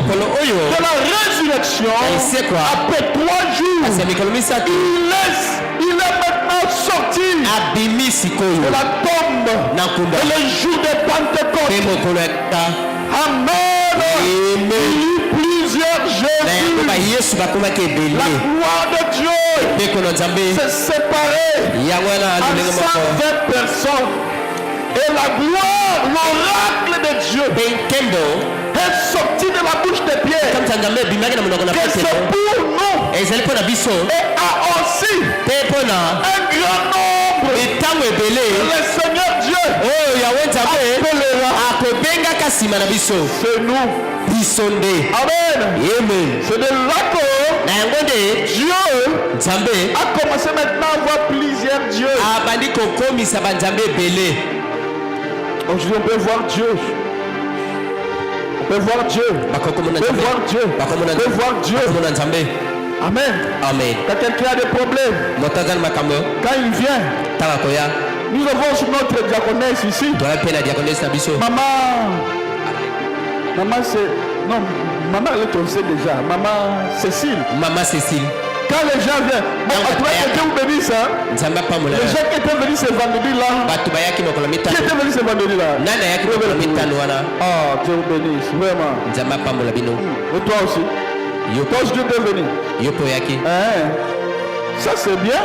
de la résurrection, après 3 jours, il est maintenant sorti de la tombe et le jour de Pentecôte. Amen. Il y eut plusieurs Jésus. La gloire de Dieu s'est séparée en 120 personnes. Et la gloire, l'oracle de Dieu est sorti de la bouche de Pierre. Que c'est pour nous. Et a aussi un grand nombre. Le Seigneur Dieu appellera. C'est nous. Amen. C'est de là que Dieu a commencé maintenant à voir plusieurs dieux. Aujourd'hui, on peut voir Dieu. On peut voir Dieu. On peut voir Dieu. On peut voir Dieu. Amen. Quand quelqu'un a des problèmes, quand il vient, nous avons notre diaconesse ici. Maman c'est... Non, maman elle le sait déjà. Maman Cécile. Quand les gens viennent, Dieu vous bénisse. Les gens qui étaient venus ce vendredi-là. Qui étaient venus ce vendredi-là? Dieu vous bénisse, vraiment. Et toi aussi? Toi aussi, Dieu t'est venu. Ça c'est bien.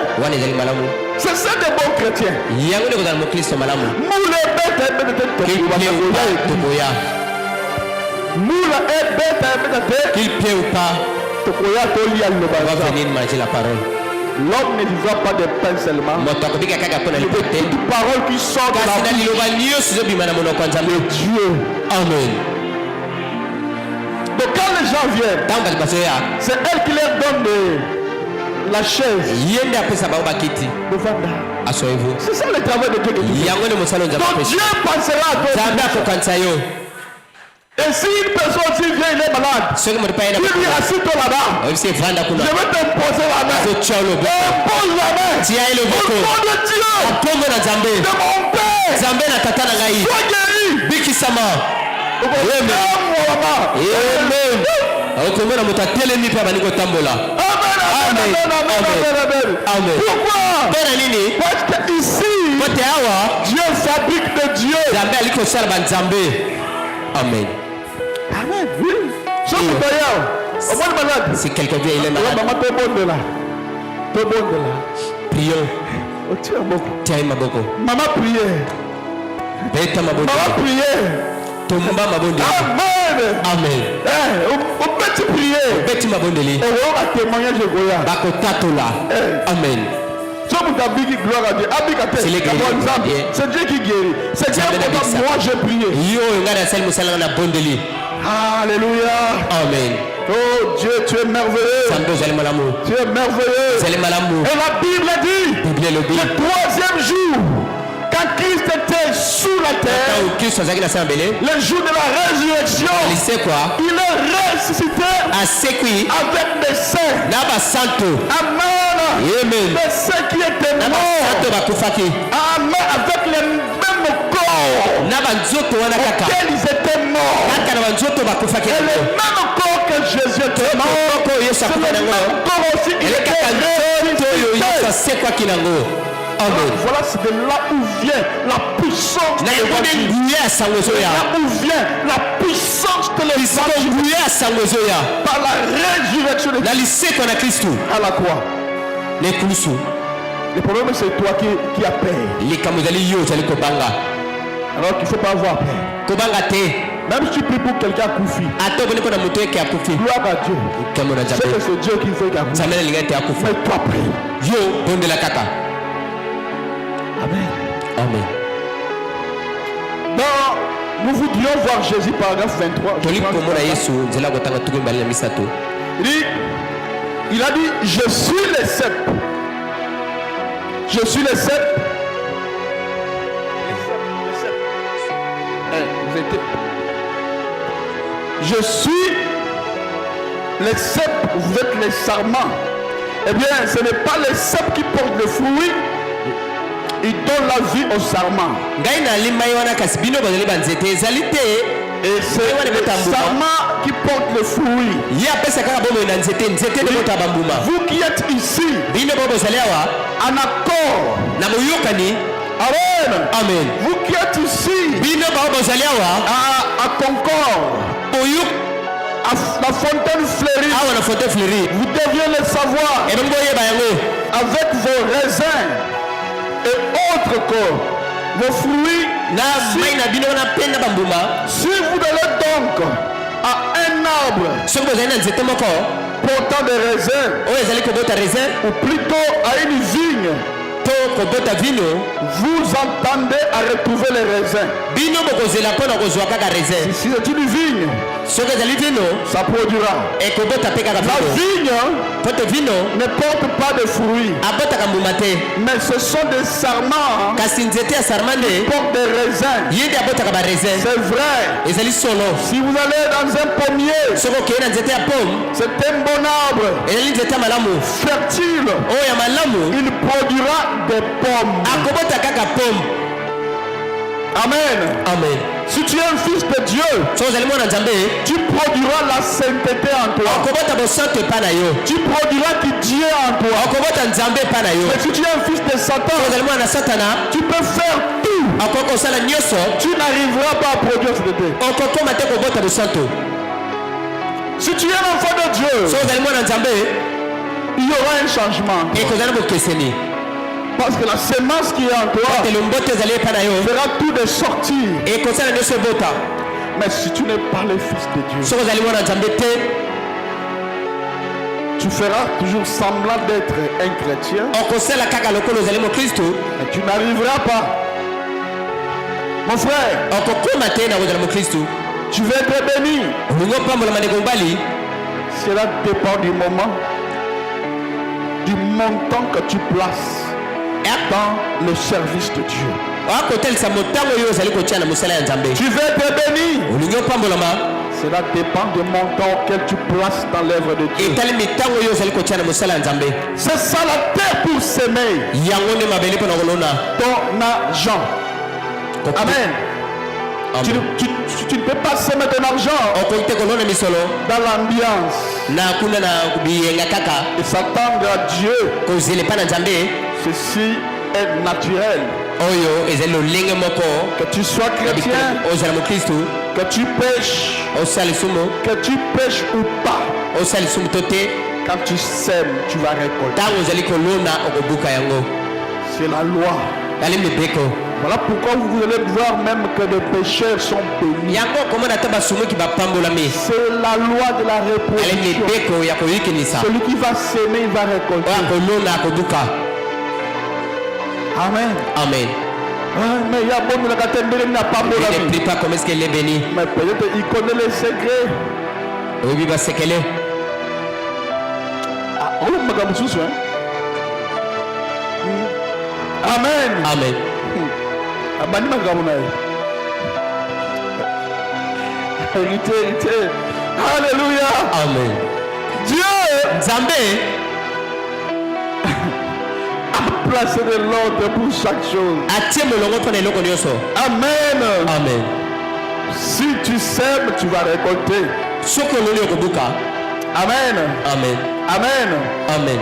C'est ça des bons chrétiens. Qu'il plaît ou pas, on va venir manger la parole. L'homme ne vivra pas de pain seulement, mais de toute parole qui sort de la bouche de Dieu. Amen. Donc quand les gens viennent, c'est elle qui leur donne la chaise. C'est ça le travail de Dieu. Donc Dieu pensera à toi. Et si une personne aussi vient, il est malade, tu lui assis-toi là-bas. Je vais t'imposer la main. Impose la main. Au nom de Dieu, de mon Père, sois guéri. Amen. Pourquoi? Parce que ici, Dieu fabrique de Dieu. Amen. Amen. Oui. Si quelqu'un vient, il est malade. Prions. Tiens, maman priait. Maman priait. Amen. On peut prier. On va témoigner de Goya. Amen. C'est Dieu qui guérit. C'est Dieu qui guérit. Moi j'ai prié. Alléluia. Amen. Oh Dieu, tu es merveilleux. Tu es merveilleux. Et la Bible dit, le 3e jour, quand Christ était sous la terre, le jour de la résurrection, il est ressuscité avec des saints. Amen. Des saints qui étaient morts. Amen. Avec les mêmes corps auxquels ils étaient morts. Et le même corps que Jésus était mort, c'est le même corps aussi qui était ressuscité. Voilà, c'est de là où vient la puissance de l'évangile. Là où vient la puissance de l'évangile. Par la résurrection de Christ à la croix. Le problème c'est toi qui as peur. Alors qu'il ne faut pas avoir peur. Même si tu pries pour quelqu'un Koufi. Gloire à Dieu. C'est que c'est Dieu qui veut qu'il mais toi prie. Amen. Donc, nous voudrions voir Jésus, paragraphe 23. Il a dit, je suis le cep. Je suis le cep. Je suis le cep, vous êtes les sarments. Eh bien, ce n'est pas le cep qui porte le fruit. Il donne la vie au sarment. Et c'est le sarment qui porte le fruit. Vous qui êtes ici, en accord. Amen. Amen. Vous qui êtes ici, à Concorde, la fontaine fleurie, vous deviez le savoir, avec vos raisins et autres corps, vos fruits. Si vous allez donc à un arbre portant des raisins, ou plutôt à une vigne, vous entendez à retrouver les raisins. Si c'est une vigne, ça produira. La vigne ne porte pas de fruits, mais ce sont des sarments qui portent des raisins. C'est vrai. Si vous allez dans un pommier, c'est un bon arbre fertile, il produira des pommes. Amen. Amen. Si tu es un fils de Dieu, tu produiras la sainteté en toi. Tu produiras qui Dieu en toi. Mais si tu es un fils de Satan, tu peux faire tout. Tu n'arriveras pas à produire sainteté. Si tu es un enfant de Dieu, il y aura un changement. Parce que la semence qui est en toi fera tout de sortir. Mais si tu n'es pas le fils de Dieu, tu feras toujours semblant d'être un chrétien. Et tu n'arriveras pas. Mon frère, tu veux être béni. Cela dépend du moment, du montant que tu places dans le service de Dieu. Tu veux être béni. Cela dépend du montant auquel tu places dans l'œuvre de Dieu. C'est ça la terre pour s'aimer. Ton argent. Amen. Tu ne peux pas s'aimer ton argent dans l'ambiance et s'attendre à Dieu. Ceci est naturel. Que tu sois chrétien, que tu pêches ou pas, quand tu sèmes, tu vas récolter. C'est la loi. Voilà pourquoi vous allez voir même que les pécheurs sont bénis. C'est la loi de la reproduction. Celui qui va s'aimer, il va récolter. Amen. Amen. Mais il y a beaucoup de gens qui n'ont pas de ne prie pas comme est-ce qu'elle est bénie. Mais peut-être il connaît les secrets. Oui, bah c'est qu'elle est. Amen. Amen. Hérité. Alléluia. Amen. Dieu Zambé a placé de l'ordre pour chaque chose. Amen. Amen. Si tu sèmes, tu vas récolter. Amen. Amen. Amen. Amen.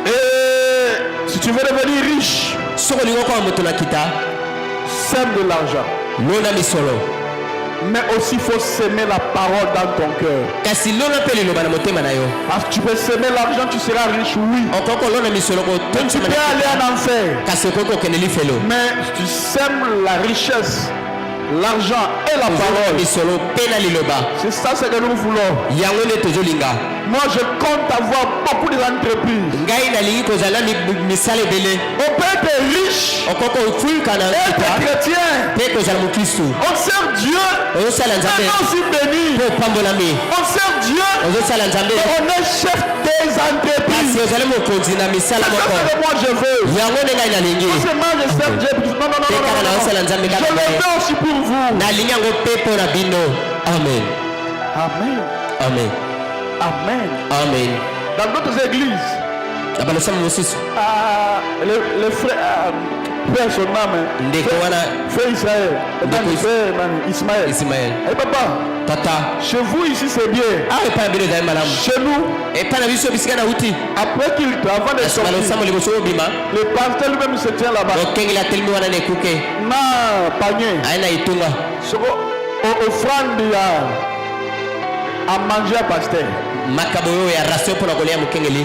Et si tu veux devenir riche, sème de l'argent. Mais aussi il faut s'aimer la parole dans ton cœur. Parce que tu peux s'aimer l'argent, tu seras riche, oui. Tu peux aller en enfer. Mais tu sèmes la richesse, l'argent et la parole. C'est ça ce que nous voulons. Moi je compte avoir beaucoup d'entreprises. On peut être riche et être chrétien. On sert Dieu et on est aussi béni. On sert Dieu et on est chef des entreprises. C'est ça que moi je veux. Moi je sers Dieu. Non. Je le fais aussi pour vous. Amen. Amen. Amen. Amen. Amen. Dans d'autres églises, les frères, frère son nom, frère Israël, frère Ismaël. Ismaël. Et papa, Chez vous ici c'est bien. Chez nous, après qu'il avant de sortir, le pasteur lui-même se tient là-bas. Non, panier. Offrande à manger à pasteur.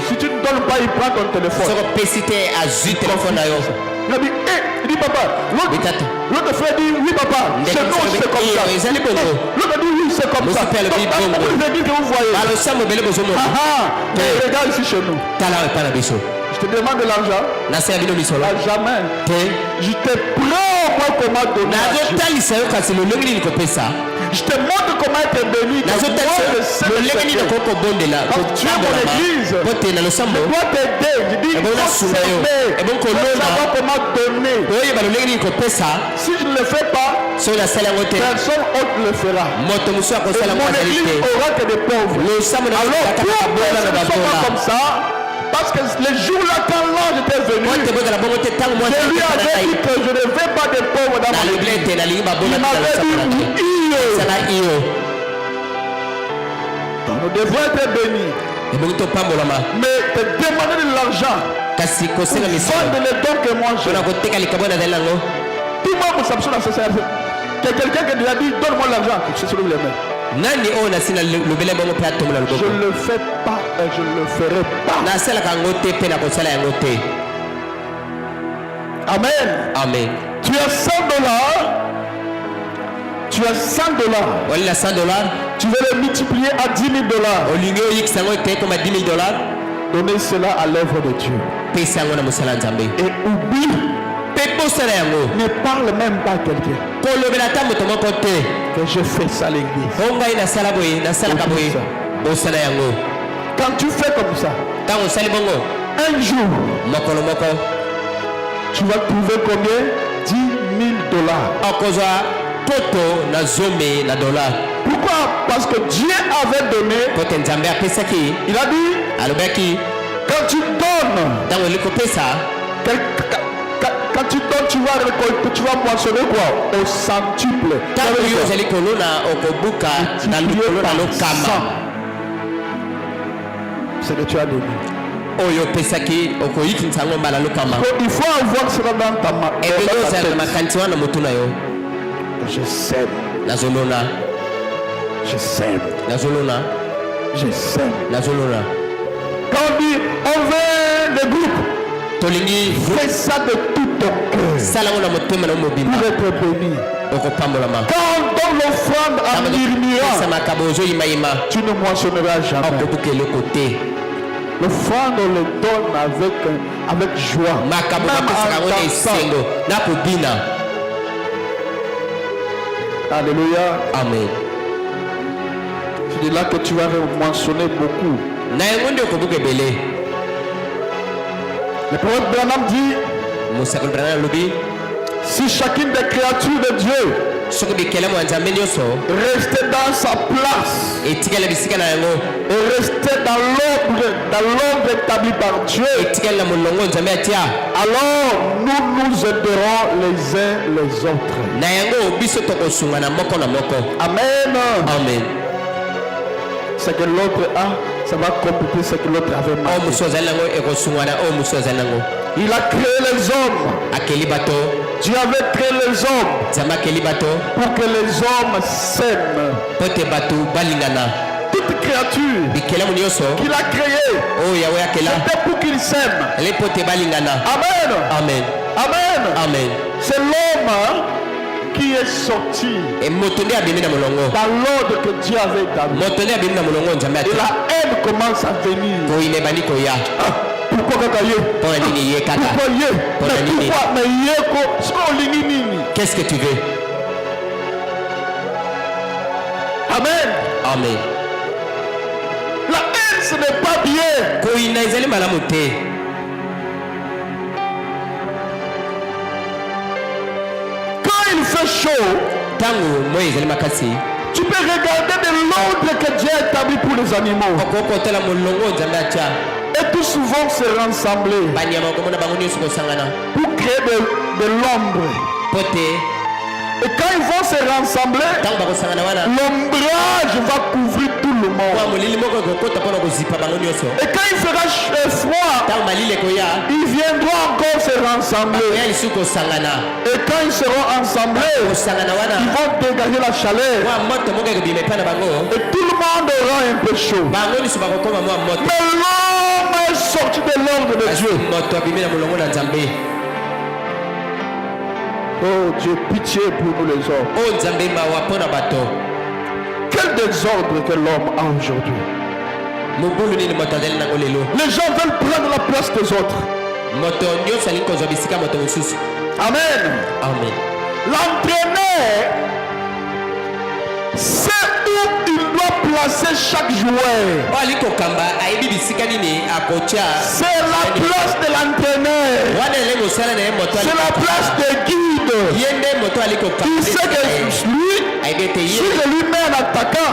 Si tu ne donnes pas, il prend ton téléphone. Il a dit, il dit papa. L'autre frère dit oui papa. C'est non, c'est comme ça. L'autre dit oui, c'est comme ça. Vous avez dit que vous voyez. Mais regarde ici chez nous. Je te demande de l'argent. Jamais. Je te prends moi comment donner. Je te montre comment être béni. Quand tu es mon église, je dois t'aider. Je dis, il faut s'aimer. Il faut savoir comment donner. Si je ne le fais pas, personne autre le fera. Et mon église aura que des pauvres. Alors, pourquoi ne sont pas comme ça? Parce que les jours-là, quand l'ange était venu, je lui avais dit que je ne veux pas des pauvres dans mon église. Il m'avait dit donc nous devons être bénis. Mais te demander de l'argent, vendre les dons que moi j'ai. Tout le monde ça que quelqu'un qui a dit donne-moi l'argent, c'est celui qui je ne le fais pas et je ne le ferai pas. Amen. Amen. Tu as $100. Tu as $100. Tu veux le multiplier à $10,000. Donnez cela à l'œuvre de Dieu. Et oublie. Ne parle même pas à quelqu'un. Que je fais ça à l'église. Quand tu fais comme ça, un jour, tu vas trouver combien? $10,000. Pourquoi? Parce que Dieu avait donné. Il a dit, quand tu donnes, quand tu donnes, tu vas récolter, tu vas moissonner quoi? Au centuple. C'est que tu as donné. Il faut avoir cela dans ta main. Je sème. Je sème. Je sème. Quand on dit on veut le groupe, fais ça de tout ton cœur pour être béni. Quand on donne l'offrande en murmurant, tu ne moissonneras jamais. L'offrande on le donne avec joie. Alléluia. Amen. C'est de là que tu vas mentionner beaucoup. Le prophète Branham dit, si chacune des créatures de Dieu restait dans sa place et restait dans l'ordre établi par Dieu, alors nous aiderons les uns les autres. Amen. Amen. Ce que l'autre a, ça va compléter ce que l'autre avait manqué. Il a créé les hommes. Dieu avait créé les hommes pour que les hommes s'aiment. Toute créature qu'il a créée, c'était pour qu'ils s'aiment. Amen. Amen. Amen. Amen. C'est l'homme qui est sorti dans l'ordre que Dieu avait établi. Et la haine commence à venir. Pourquoi qu'est-ce que tu veux? Amen. Amen. La haine ce n'est pas bien. Quand il fait chaud, tu peux regarder de l'ordre que Dieu a établi pour les animaux. Et tout souvent se rassembler pour créer de l'ombre. Et quand ils vont se rassembler, l'ombrage va couvrir tout le monde. Et quand il fera froid, ils viendront encore se rassembler. Et quand ils seront ensemblés, ils vont dégager la chaleur. Et tout le monde aura un peu chaud. Mais l'homme est sorti de l'ordre de Dieu. Oh Dieu, pitié pour nous les hommes. Quel désordre que l'homme a aujourd'hui. Les gens veulent prendre la place des autres. Amen. Amen. L'entraîneur sait où il doit placer chaque joueur. C'est la place de l'entraîneur. C'est la place de guide. Il sait que lui, si je lui mets un attaquant,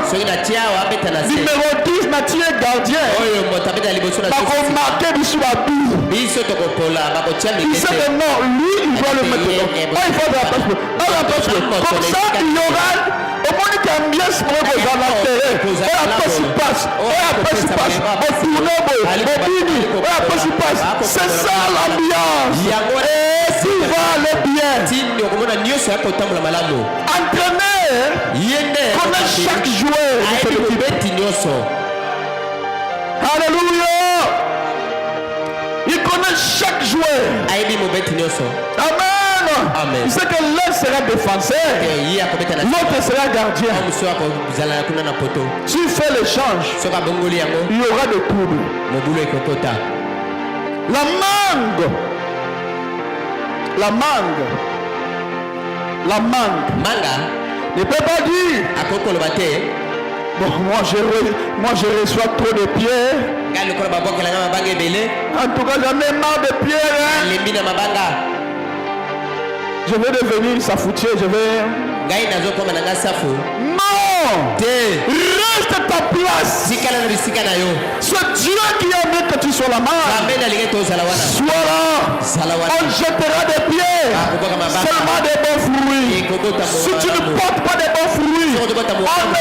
numéro 10 Mathieu gardien, va marquer dessus la tour. Il sait que non, lui, il doit le mettre dedans. Il faut de la place. Comme ça, il y aura au moins une ambiance pour les gens l'intérêt. Et après, il passe. C'est ça l'ambiance. Et tout va aller bien. Entraîneur connaît chaque joueur. Alléluia. Il connaît chaque joueur. Amen. Amen. Il sait que l'un sera défenseur, l'autre sera gardien. S'il fait l'échange, il y aura des troubles. La mangue ne peut pas dire bon, moi je reçois trop de pierres. En tout cas, j'en ai marre de pierres. Je vais devenir safoutier. Non! Reste à ta place. Ce Dieu qui a mis que tu sois là-bas, sois là. On jettera des pierres, seulement des bons fruits. Si tu ne portes pas des bons fruits, on ne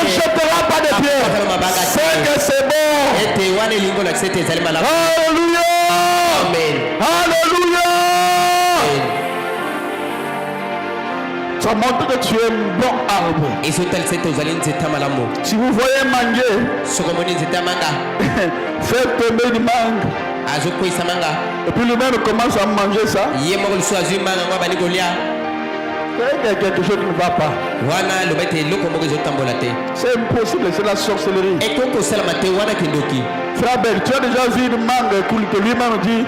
jettera pas des pierres. C'est que c'est bon. Alléluia. Alléluia. Ça montre que tu es un bon arbre. Si vous voyez manger, faites tomber une mangue. Et puis lui-même commence à manger ça. Il y a quelque chose qui ne va pas. C'est impossible, c'est la sorcellerie. Frère Bel, tu as déjà vu une mangue que lui-même dit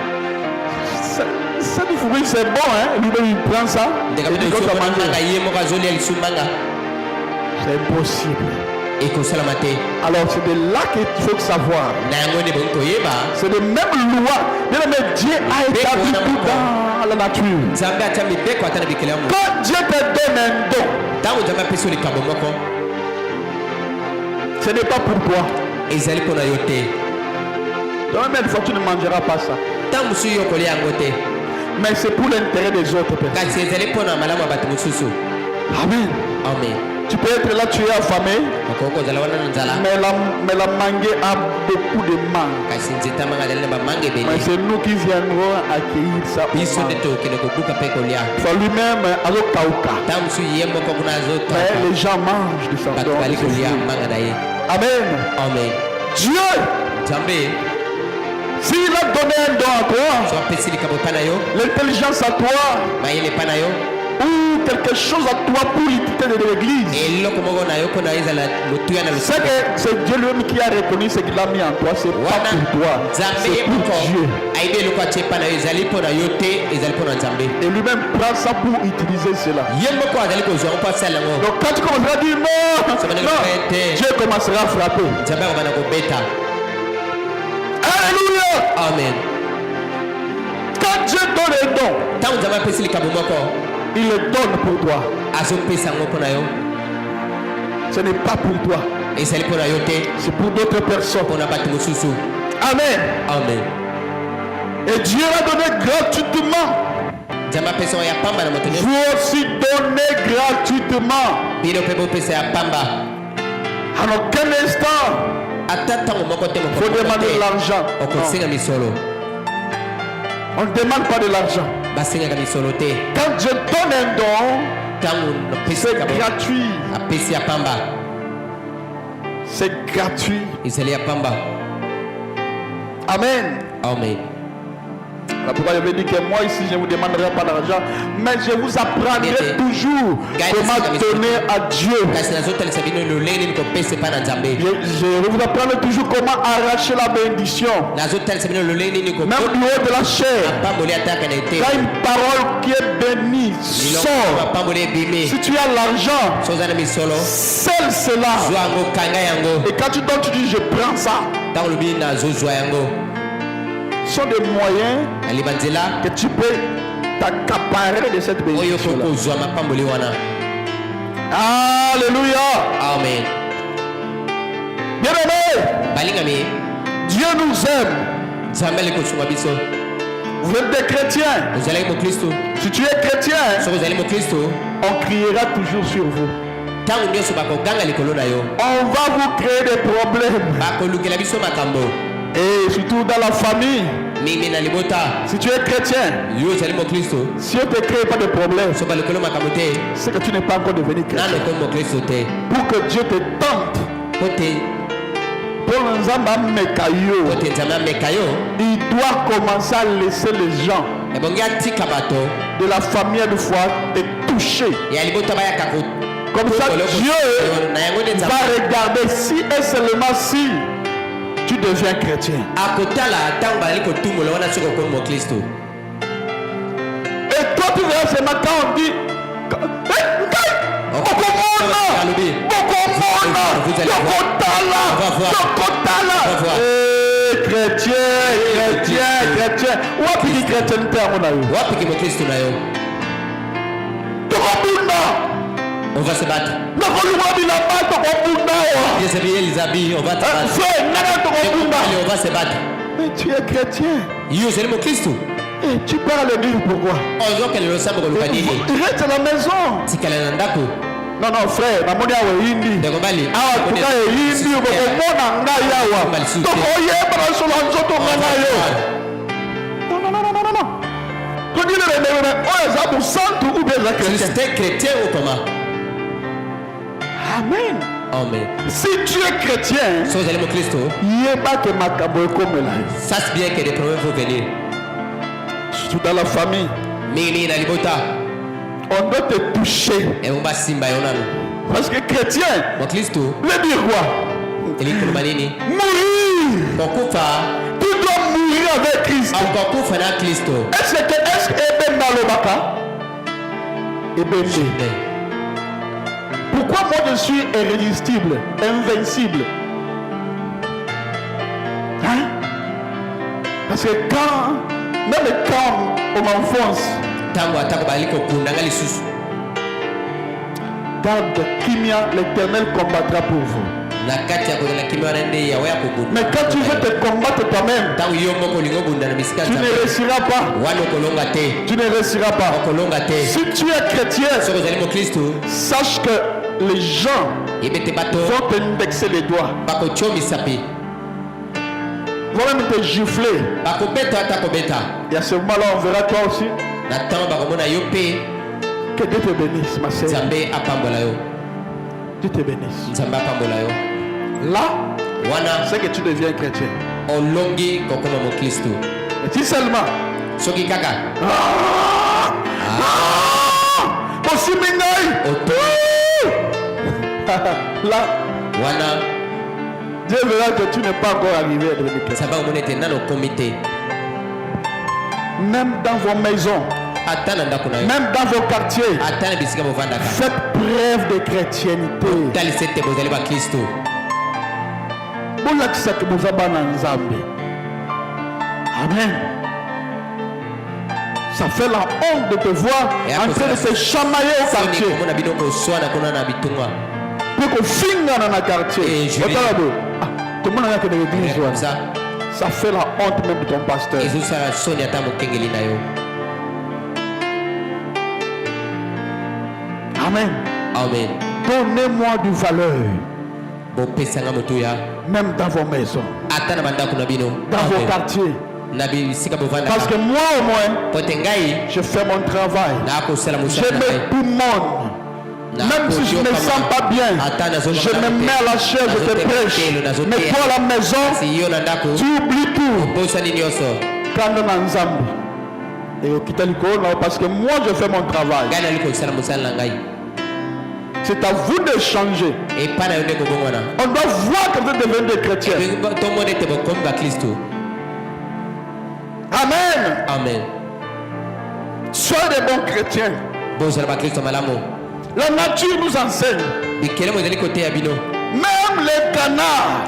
cette fruit c'est bon, hein? Lui-même il prend ça. C'est impossible. Alors c'est de là qu'il faut savoir. C'est de même loi. Même Dieu a établi tout dans la nature. Quand Dieu te donne un don, ce n'est pas pour toi. Donc même une fois tu ne mangeras pas ça. Mais c'est pour l'intérêt des autres personnes. Amen. Amen. Tu peux être là, tu es affamé, mais la mangue a beaucoup de mangue. Mais c'est nous qui viendrons accueillir ça. Soit lui-même à l'Okauka. Mais les gens mangent de ça. Amen. Amen. Dieu, s'il a donné un don à toi, l'intelligence à toi, ou quelque chose à toi pour l'utilité de l'église, c'est que c'est Dieu lui-même qui a reconnu ce qu'il a mis en toi. C'est pas pour toi, c'est pour Dieu. Et lui-même prend ça pour utiliser cela. Donc quand tu commenceras à dire non, Dieu commencera à frapper. Alléluia. Amen. Quand Dieu donne un don, il le donne pour toi. Ce n'est pas pour toi. C'est pour d'autres personnes. Amen. Amen. Et Dieu a donné gratuitement Vous aussi donnez gratuitement. En aucun instant, il faut demander de l'argent. On ne demande pas de l'argent. Quand je donne un don, c'est gratuit. C'est gratuit. Amen. Amen. Pourquoi je vais dire que moi ici je ne vous demanderai pas d'argent, mais je vous apprendrai toujours comment donner à Dieu. Je vais vous apprendre toujours comment arracher la bénédiction. Même du haut de la chair. Quand une parole qui est bénie sort. Si tu as l'argent, seul cela. Et quand tu donnes, tu dis je prends ça. Ce sont des moyens que tu peux t'accaparer de cette bénédiction. Alléluia. Amen. Bien-aimé, Dieu nous aime. Vous êtes des chrétiens. Si tu es chrétien, on criera toujours sur vous. On va vous créer des problèmes. Et surtout dans la famille. Si tu es chrétien, si on ne te crée pas de problème, c'est que tu n'es pas encore devenu chrétien. Pour que Dieu te tente, il doit commencer à laisser les gens de la famille de foi te toucher. Comme ça, Dieu va regarder si et seulement si tu deviens chrétien. Et toi tu verras seulement quand on dit chrétien. Où est-ce que chrétienté à mon avis? On va se battre. On va se battre. Mais tu es chrétien. Et tu parles de Dieu pourquoi? Reste à la maison. Non, frère, non. Chrétien ou comment? Amen. Amen. Si tu es chrétien, sache bien que des problèmes vont venir. Surtout dans la famille. On doit te toucher. Parce que chrétien, veut dire quoi? Mourir. Tu dois mourir avec Christ. Est-ce que Eben Nalobaka? Pourquoi moi je suis irrésistible, invincible? Hein? Parce que même quand on m'enfonce, garde Kimia, l'Éternel combattra pour vous. Mais quand tu veux te combattre toi-même, tu ne réussiras pas. Tu ne réussiras pas. Si tu es chrétien, sache que les gens vont t'indexer les doigts. Vont même te gifler. Et à ce moment-là, on verra toi aussi. Que Dieu te bénisse, ma sœur. Dieu te bénisse. Là, c'est que tu deviens chrétien. Et si seulement là, Dieu verra que tu n'es pas encore arrivé à devenir chrétien. Même dans vos maisons, même dans vos quartiers, faites preuve de chrétienté. Amen. Ça fait la honte de te voir en train de se chamailler au quartier. Pour qu'on finisse dans le quartier. Tout le monde a que de l'église. Ça fait la honte même de ton pasteur. Amen. Amen. Donnez-moi du valeur. Même dans vos maisons. Dans vos quartiers. Parce que moi au moins, je fais mon travail. Je mets tout le monde. Même si je ne me sens pas bien, je me mets à la chaise, je te prêche. Mais toi à la maison, tu oublies tout. Quand on a Nzambi. Et au Kitaliko, parce que moi je fais mon travail. C'est à vous de changer. On doit voir que vous devenez des chrétiens. Amen. Amen. Soyez des bons chrétiens. La nature nous enseigne. Même les canards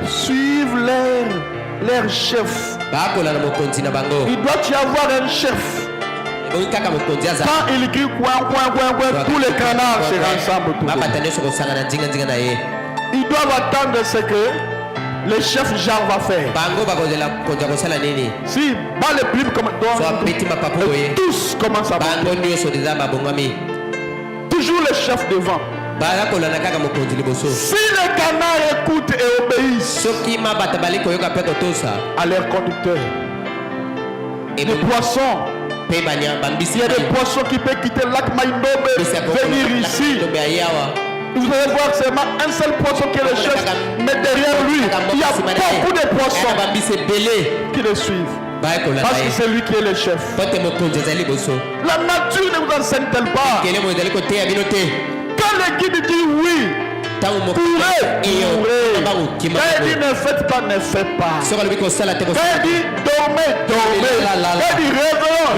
suivent leur chef. Il doit y avoir un chef. Quand il crie tous les canards se rassemblent. Ils doivent attendre ce que le chef Jean va faire. Si, bas les plumes comme tous commencent à monter. Toujours le chef devant. Si les canards écoutent et obéissent à leur conducteur, les poissons, il y a des poissons qui peuvent quitter le lac Maïndobe, venir ici. Vous allez voir seulement un seul poisson qui est le chef, mais derrière lui, il y a beaucoup de poissons qui le suivent. Parce que c'est lui qui est le chef. La nature ne vous enseigne-t-elle pas? Quand le guide dit oui, courez. Quand il dit ne faites pas, ne faites pas. Quand il dit dormez. Quand il dit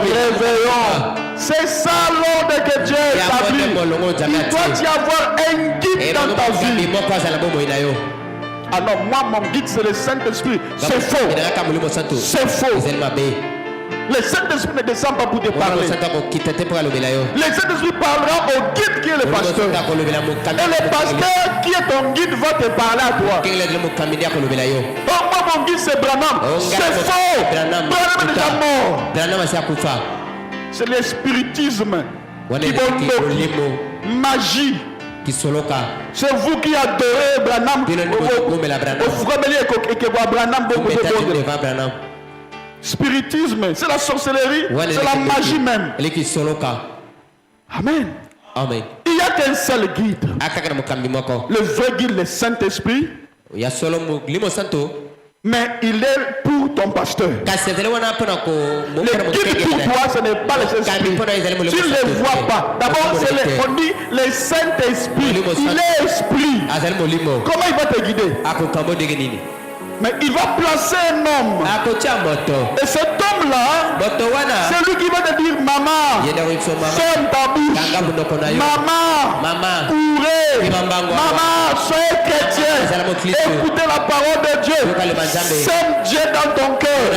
réveillons. C'est ça l'ordre que Dieu établit. Il doit y avoir un guide dans ta vie. Alors moi, mon guide, c'est le Saint-Esprit. C'est faux. C'est faux. Le Saint-Esprit ne descend pas pour te parler. Le Saint-Esprit parlera au guide qui est le pasteur. Et le pasteur qui est ton guide va te parler à toi. Oh, moi, mon guide, c'est Branham. C'est faux. Branham est déjà mort. C'est le spiritisme. Magie. C'est vous qui adorez Branham. Spiritisme, c'est la sorcellerie, c'est la magie même. Amen. Amen. Il n'y a qu'un seul guide. Le vrai guide, le Saint-Esprit. Mais il est pour ton pasteur. Le guide pour toi, ce n'est pas le Saint-Esprit. Tu ne le vois pas. D'abord, on dit le Saint-Esprit. Il est esprit. Comment il va te guider? Mais il va placer un homme. Et cet homme-là, c'est lui qui va te dire maman, ferme ta bouche. Maman, courez. Maman, soyez chrétien. Écoutez la parole de Dieu. Sème Dieu dans ton cœur.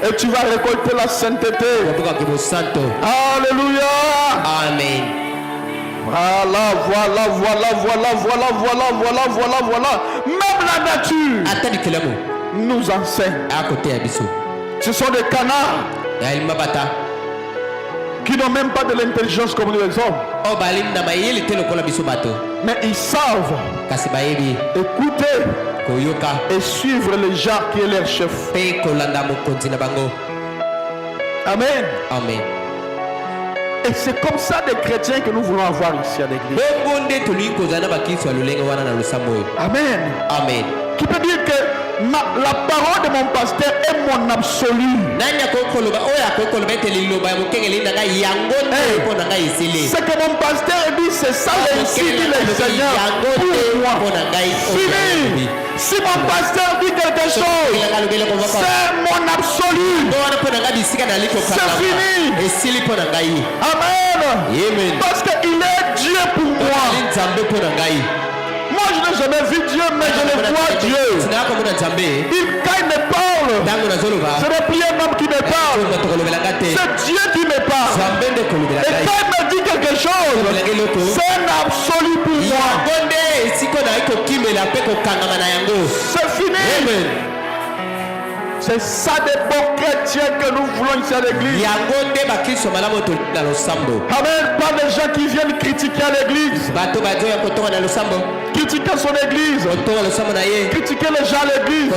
Et tu vas récolter la sainteté. Alléluia. Amen. Voilà. Même la nature nous enseigne. Ce sont des canards qui n'ont même pas de l'intelligence comme les hommes. Mais ils savent écouter et suivre le gens qui est leur chef. Amen. Amen. Et c'est comme ça des chrétiens que nous voulons avoir ici à l'église. Amen. Amen. Qui peut dire que la parole de mon pasteur est mon absolu. Ce que mon pasteur dit, c'est ça ainsi dit le Seigneur pour moi. Fini. Si mon pasteur dit quelque chose, c'est mon absolu. C'est fini. Amen. Parce qu'il est Dieu pour moi. Moi je n'ai jamais vu Dieu, mais je le vois Dieu. Quand il me parle, ce n'est plus un homme qui me parle, c'est Dieu qui me parle. Et quand il me dit quelque chose, c'est un absolu pour moi. C'est fini. C'est ça des bons chrétiens que nous voulons ici à l'église. Amen. Pas des gens qui viennent critiquer à l'église. Critiquer son église. Critiquer les gens à l'église.